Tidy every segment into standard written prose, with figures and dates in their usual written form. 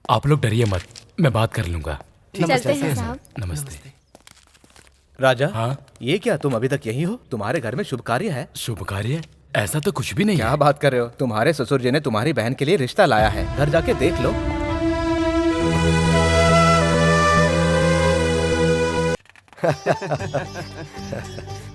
आप लोग डरिए मत, मैं बात कर लूंगा। चलते हैं साहब। नमस्ते। राजा, हाँ? ये क्या तुम अभी तक यही हो? तुम्हारे घर में शुभ कार्य है। शुभ कार्य? ऐसा तो कुछ भी नहीं क्या है। बात कर रहे हो? तुम्हारे ससुर जी ने तुम्हारी बहन के लिए रिश्ता लाया है, घर जाके देख लो।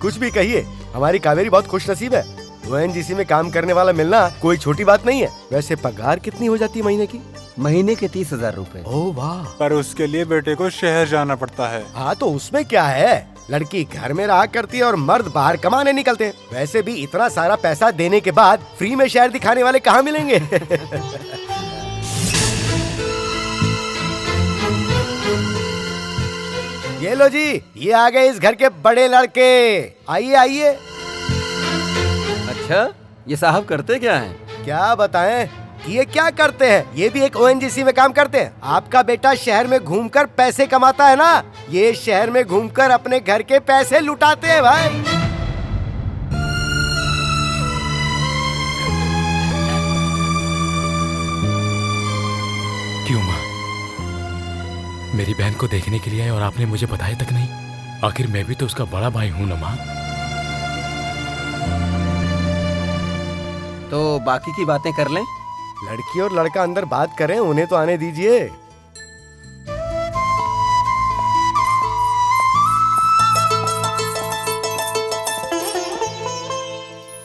कुछ भी कहिए, हमारी कावेरी बहुत खुशनसीब है। ओएनजीसी में काम करने वाला मिलना कोई छोटी बात नहीं है। वैसे पगार कितनी हो जाती है महीने की? महीने के 30,000 रुपए। ओह वाह। पर उसके लिए बेटे को शहर जाना पड़ता है। हाँ तो उसमें क्या है, लड़की घर में रहा करती है और मर्द बाहर कमाने निकलते हैं। वैसे भी इतना सारा पैसा देने के बाद फ्री में शहर दिखाने वाले कहाँ मिलेंगे? ये लो जी, ये आ गए इस घर के बड़े लड़के। आइए आइए। अच्छा, ये साहब करते क्या हैं? क्या बताएं, ये क्या करते हैं? ये भी एक ओएनजीसी में काम करते हैं। आपका बेटा शहर में घूमकर पैसे कमाता है ना, ये शहर में घूमकर अपने घर के पैसे लुटाते हैं भाई। क्यों माँ? मेरी बहन को देखने के लिए आए और आपने मुझे बताया तक नहीं? आखिर मैं भी तो उसका बड़ा भाई हूं ना माँ। तो बाकी की बातें कर लें। लड़की और लड़का अंदर बात करें, उन्हें तो आने दीजिए।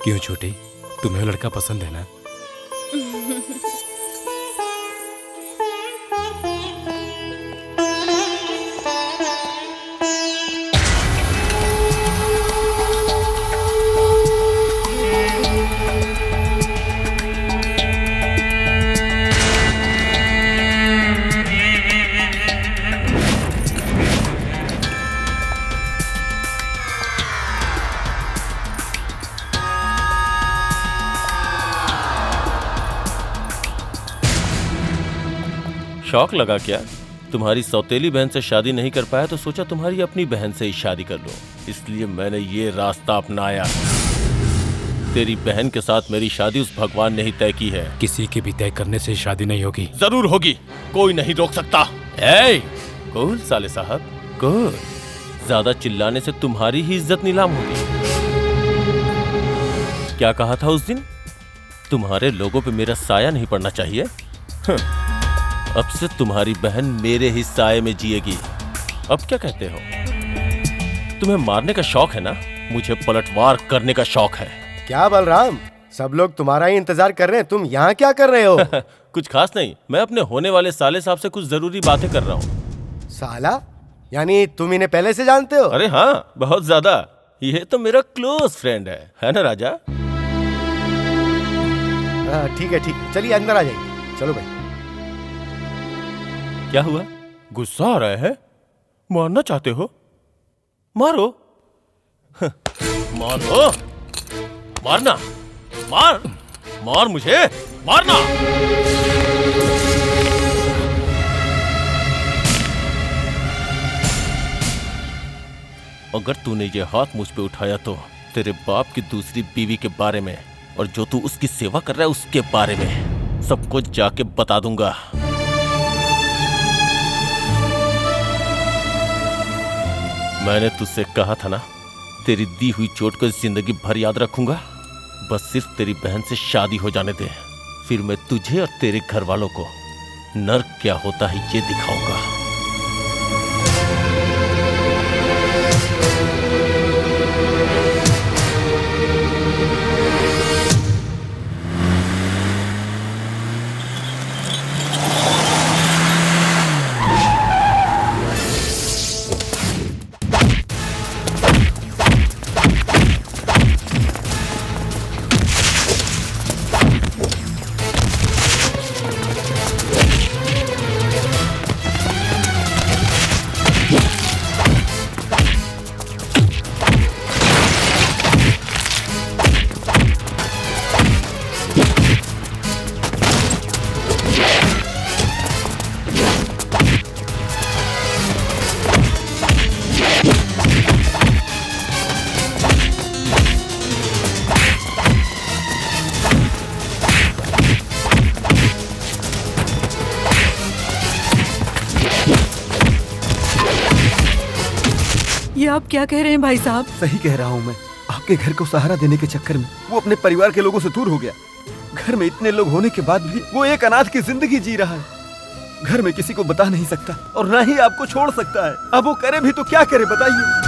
क्यों छोटी, तुम्हें वो लड़का पसंद है ना? शौक लगा क्या? तुम्हारी सौतेली बहन से शादी नहीं कर पाया तो सोचा तुम्हारी अपनी बहन से ही शादी कर लो, इसलिए मैंने ये रास्ता अपनाया। तेरी बहन के साथ मेरी शादी उस भगवान ने ही तय की है। किसी के भी तय करने से शादी नहीं होगी। जरूर होगी, कोई नहीं रोक सकता। ए, कूल साले साहब, कूल। ज्यादा चिल्लाने से तुम्हारी ही इज्जत नीलाम होगी। क्या कहा था उस दिन? तुम्हारे लोगों पे मेरा साया नहीं पड़ना चाहिए। अब से तुम्हारी बहन मेरे ही साये में जिएगी। अब क्या कहते हो? तुम्हें मारने का शौक है ना? मुझे पलटवार करने का शौक है। क्या बलराम, सब लोग तुम्हारा ही इंतजार कर रहे हैं, तुम यहाँ क्या कर रहे हो? कुछ खास नहीं, मैं अपने होने वाले साले साहब से कुछ जरूरी बातें कर रहा हूँ। साला? यानी तुम इन्हें पहले से जानते हो? अरे हाँ, बहुत ज्यादा। ये तो मेरा क्लोज फ्रेंड है ना राजा? ठीक है ठीक है, चलिए अंदर आ जाइए। चलो भाई। क्या हुआ? गुस्सा आ रहा है? मारना चाहते हो? मारो। मारो, मारना, मार, मार मुझे, मारना। अगर तूने ये हाथ मुझ पे उठाया तो तेरे बाप की दूसरी बीवी के बारे में और जो तू उसकी सेवा कर रहा है उसके बारे में सब कुछ जाके बता दूंगा। मैंने तुझसे कहा था ना, तेरी दी हुई चोट को जिंदगी भर याद रखूंगा। बस सिर्फ तेरी बहन से शादी हो जाने दे, फिर मैं तुझे और तेरे घर वालों को नर्क क्या होता है ये दिखाऊंगा। आप क्या कह रहे हैं भाई साहब? सही कह रहा हूँ मैं। आपके घर को सहारा देने के चक्कर में वो अपने परिवार के लोगों से दूर हो गया। घर में इतने लोग होने के बाद भी वो एक अनाथ की जिंदगी जी रहा है। घर में किसी को बता नहीं सकता और ना ही आपको छोड़ सकता है। अब वो करे भी तो क्या करे बताइए?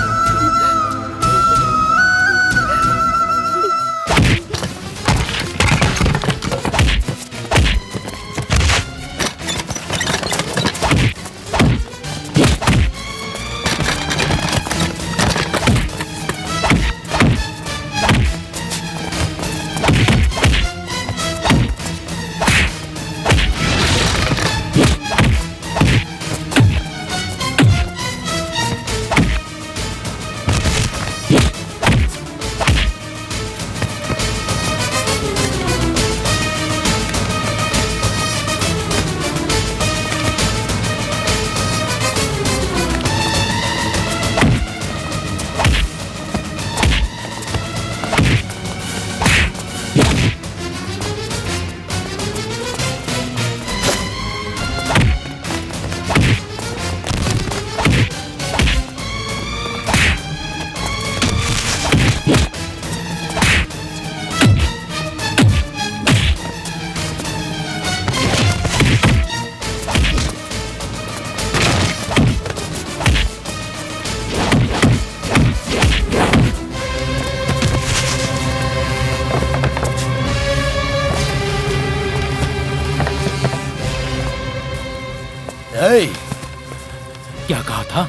क्या कहा था?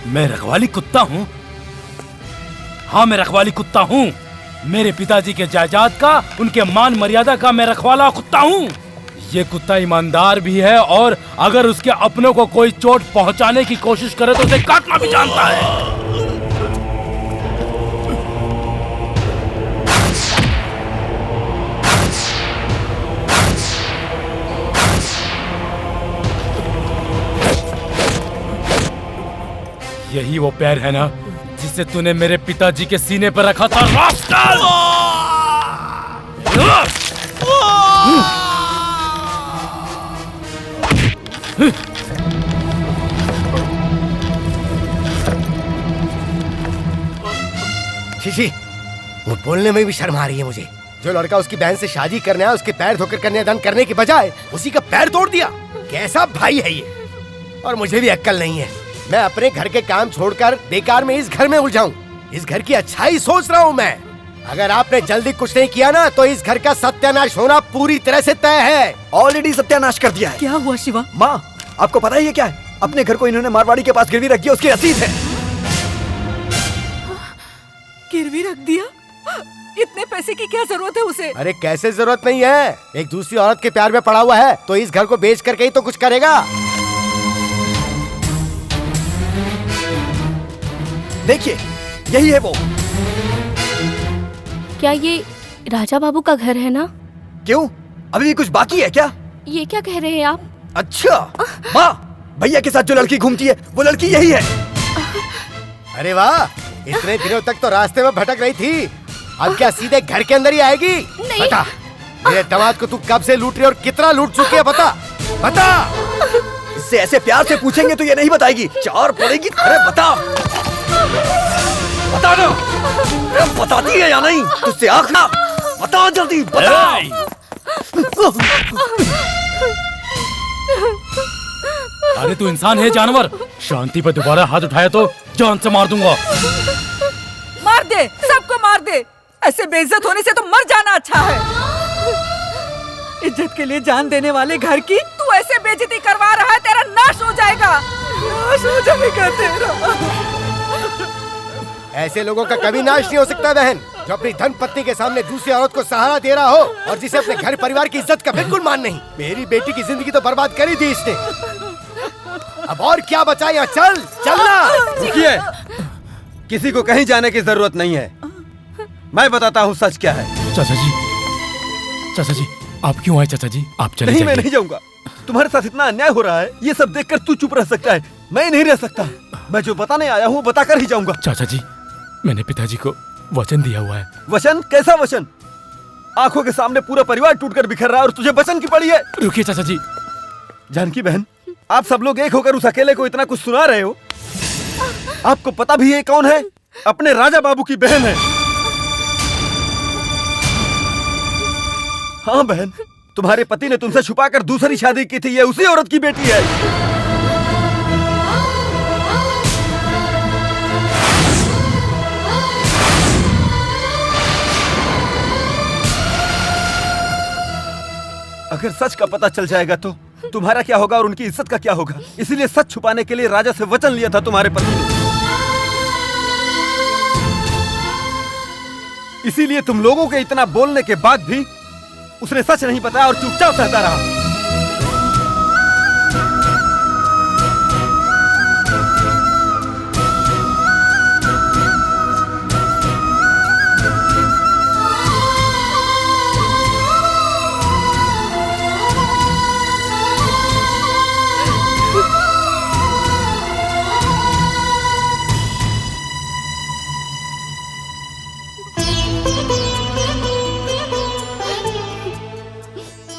मैं रखवाली कुत्ता हूँ? हाँ, मैं रखवाली कुत्ता हूँ। मेरे पिताजी के जायदाद का, उनके मान मर्यादा का मैं रखवाला कुत्ता हूँ। ये कुत्ता ईमानदार भी है और अगर उसके अपनों को कोई चोट पहुंचाने की कोशिश करे तो उसे काटना भी जानता है। यही वो पैर है ना जिसे तूने मेरे पिताजी के सीने पर रखा था, रास्कल! शीशी, वो बोलने में भी शर्म आ रही है मुझे। जो लड़का उसकी बहन से शादी करने आया उसके पैर धोकर कन्यादान करने की बजाय उसी का पैर तोड़ दिया। कैसा भाई है ये? और मुझे भी अक्ल नहीं है। मैं अपने घर के काम छोड़कर बेकार में इस घर में उलझाऊं। इस घर की अच्छाई सोच रहा हूँ मैं। अगर आपने जल्दी कुछ नहीं किया ना तो इस घर का सत्यानाश होना पूरी तरह से तय है। ऑलरेडी सत्यानाश कर दिया है। क्या हुआ शिवा? माँ, आपको पता ही है क्या है? अपने घर को इन्होंने मारवाड़ी के पास गिरवी रख दिया, उसकी रसीद है। गिरवी रख दिया? इतने पैसे की क्या जरूरत है उसे? अरे कैसे जरूरत नहीं है, एक दूसरी औरत के प्यार में पड़ा हुआ है तो इस घर को बेच करके ही तो कुछ करेगा। देखिए, यही है वो। क्या ये राजा बाबू का घर है ना? क्यों, अभी भी कुछ बाकी है क्या? ये क्या कह रहे हैं आप? अच्छा, माँ, भैया के साथ जो लड़की घूमती है वो लड़की यही है। अरे वाह, इतने दिनों तक तो रास्ते में भटक रही थी, अब क्या सीधे घर के अंदर ही आएगी? नहीं। बता, मेरे दामाद को तू कब से लूट रही और कितना लूट चुकी है? बता बता। इससे ऐसे प्यार से पूछेंगे तो ये नहीं बताएगी, चार पड़ेगी। अरे बता, बता दो। अरे बताती है या नहीं? तुझसे आँख ना, बता जल्दी बता। अरे तू इंसान है जानवर? शांति पर दोबारा हाथ उठाया तो जान से मार दूंगा। मार दे, सबको मार दे। ऐसे बेइज्जत होने से तो मर जाना अच्छा है। इज्जत के लिए जान देने वाले घर की तू ऐसे बेइज्जती करवा रहा है, तेरा नाश हो जाएगा। नाश हो जाएगा तेरा। ऐसे लोगों का कभी नाश नहीं हो सकता बहन, जो अपनी धन पत्नी के सामने दूसरी औरत को सहारा दे रहा हो और जिसे अपने घर परिवार की इज्जत का बिल्कुल मान नहीं। मेरी बेटी की जिंदगी तो बर्बाद करी थी इसने, अब और क्या बचा यहाँ? चल चलना। रुकिए, किसी को कहीं जाने की जरूरत नहीं है। मैं बताता हूँ सच क्या है। चाचा जी, आप क्यों आए? चाचा जी, आप चले नहीं, मैं नहीं जाऊंगा। तुम्हारे साथ इतना अन्याय हो रहा है, ये सब देखकर तू चुप रह सकता है, मैं नहीं रह सकता। मैं जो बताने आया हूँ बता कर ही जाऊंगा। चाचा जी, मैंने पिताजी को वचन दिया हुआ है। वचन? कैसा वचन? आंखों के सामने पूरा परिवार टूटकर बिखर रहा है और तुझे वचन की पड़ी है। रुकिए चाचा जी। जानकी बहन, आप सब लोग एक होकर उस अकेले को इतना कुछ सुना रहे हो। आपको पता भी है कौन है? अपने राजा बाबू की बहन है। हाँ बहन, तुम्हारे पति ने तुमसे छुपाकर दूसरी शादी की थी। ये उसी औरत की बेटी है। अगर सच का पता चल जाएगा तो तुम्हारा क्या होगा और उनकी इज्जत का क्या होगा? इसीलिए सच छुपाने के लिए राजा से वचन लिया था तुम्हारे पति ने। इसीलिए तुम लोगों के इतना बोलने के बाद भी उसने सच नहीं बताया और चुपचाप सहता रहा।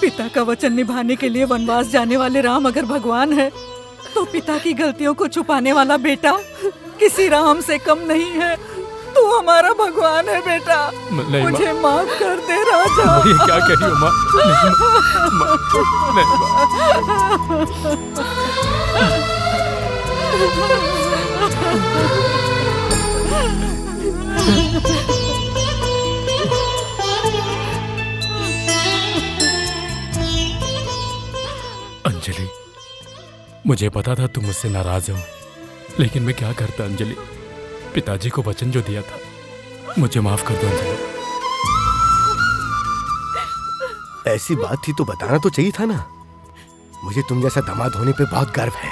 पिता का वचन निभाने के लिए वनवास जाने वाले राम अगर भगवान है, तो पिता की गलतियों को छुपाने वाला बेटा किसी राम से कम नहीं है। तू हमारा भगवान है बेटा। मुझे माफ कर दे राजा। ये क्या कह रही हो माँ? अंजलि, मुझे पता था तुम मुझसे नाराज हो, लेकिन मैं क्या करता अंजलि। पिताजी को वचन जो दिया था, मुझे माफ कर दो अंजलि। ऐसी बात थी तो बताना तो चाहिए था ना। मुझे तुम जैसा दामाद होने पे बहुत गर्व है।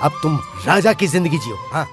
अब तुम राजा की जिंदगी जियो। हाँ।